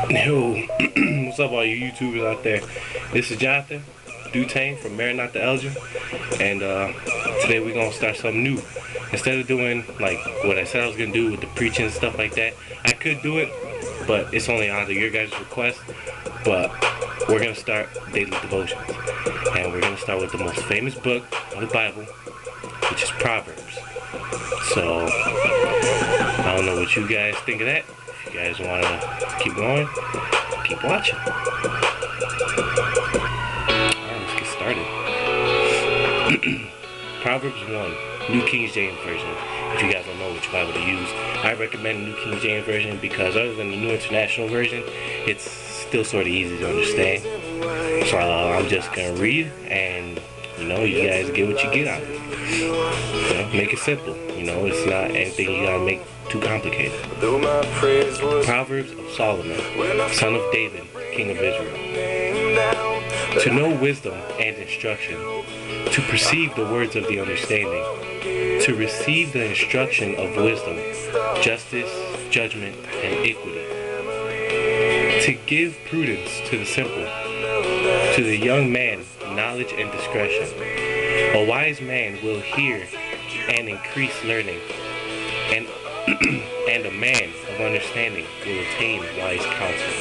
Yo, what's up all you YouTubers out there? This is Jonathan Dutane from Married Not the Elgin, and today we're gonna start something new. Instead of doing like what I said I was gonna do with the preaching and stuff like that, I could do it, but it's only on your guys' request. But we're gonna start daily devotions, and we're gonna start with the most famous book of the Bible, which is Proverbs. So I don't know what you guys think of that. If you guys want to keep going, keep watching. Alright, let's get started. Proverbs 1, New King James Version. If you guys don't know which Bible to use, I recommend the New King James Version because other than the New International Version, it's still sort of easy to understand. So I'm just going to read, and you guys get what you get out of it. Make it simple. It's not anything you gotta make too complicated. Proverbs of Solomon, son of David, king of Israel. To know wisdom and instruction, to perceive the words of the understanding, to receive the instruction of wisdom, justice, judgment, and equity. To give prudence to the simple, to the young man knowledge and discretion. A wise man will hear and increase learning, and a man of understanding will attain wise counsel.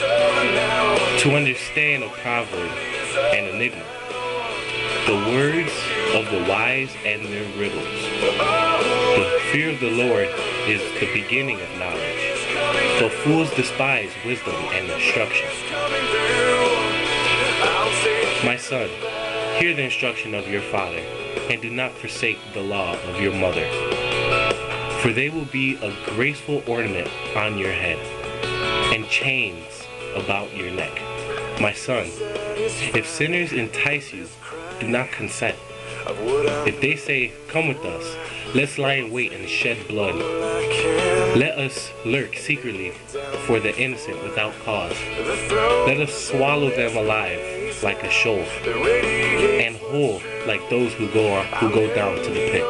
To understand a proverb and enigma, the words of the wise and their riddles. The fear of the Lord is the beginning of knowledge, but fools despise wisdom and instruction. My son, hear the instruction of your father, and do not forsake the law of your mother. For they will be a graceful ornament on your head, and chains about your neck. My son, if sinners entice you, do not consent. If they say, come with us, let's lie in wait and shed blood. Let us lurk secretly for the innocent without cause. Let us swallow them alive like a shoal, and whole like those who go down to the pit.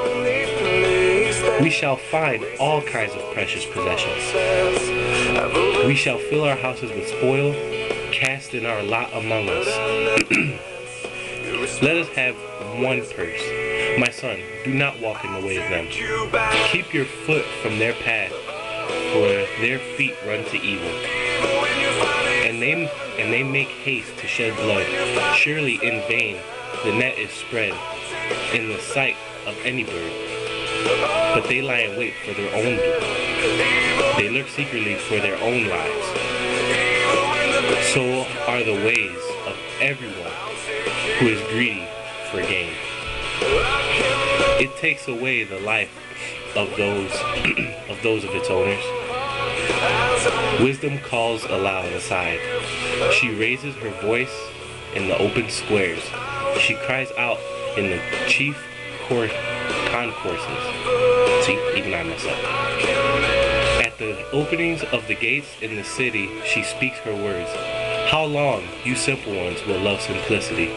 We shall find all kinds of precious possessions. We shall fill our houses with spoil, cast in our lot among us. Let us have one purse. My son, do not walk in the way of them. Keep your foot from their path, for their feet run to evil. And they make haste to shed blood. Surely in vain the net is spread in the sight of any bird. But they lie in wait for their own blood. They lurk secretly for their own lives. So are the ways of everyone who is greedy for gain. It takes away the life of those of its owners. Wisdom calls aloud aside. She raises her voice in the open squares. She cries out in the chief concourses. See, even I mess up. At the openings of the gates in the city, she speaks her words. How long, you simple ones, will love simplicity?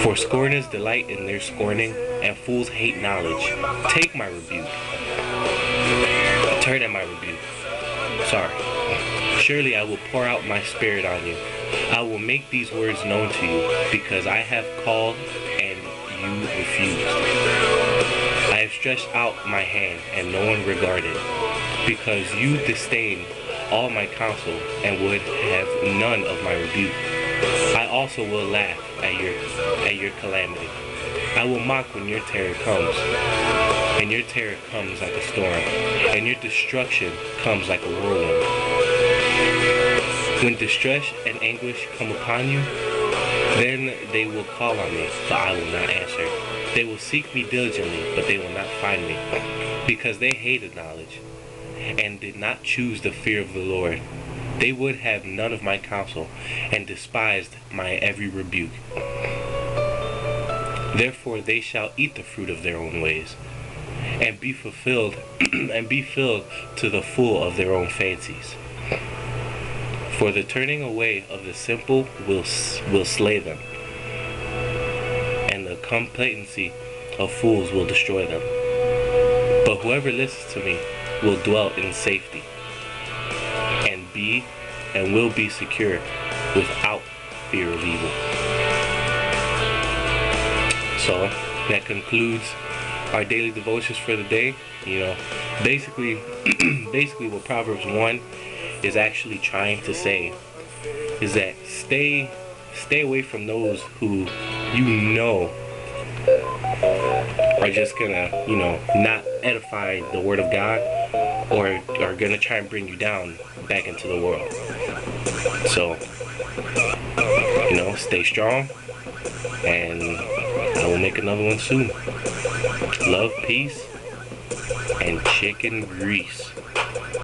For scorners delight in their scorning, and fools hate knowledge. Take my rebuke. Turn at my rebuke. Sorry. Surely I will pour out my spirit on you. I will make these words known to you, because I have called and you refused. I have stretched out my hand and no one regarded, because you disdained all my counsel and would have none of my rebuke. I also will laugh at your calamity. I will mock when your terror comes. And your terror comes like a storm, and your destruction comes like a whirlwind. When distress and anguish come upon you, then they will call on me, but I will not answer. They will seek me diligently, but they will not find me, because they hated knowledge, and did not choose the fear of the Lord. They would have none of my counsel, and despised my every rebuke. Therefore they shall eat the fruit of their own ways, and be fulfilled, and be filled to the full of their own fancies. For the turning away of the simple will slay them, and the complacency of fools will destroy them. But whoever listens to me will dwell in safety, and be and will be secure without fear of evil. So that concludes our daily devotions for the day. You know, basically what Proverbs 1 is actually trying to say is that stay away from those who you know are just gonna, you know, not edify the word of God, or are gonna try and bring you down back into the world. So, you know, stay strong, and I will make another one soon. Love, peace, and chicken grease.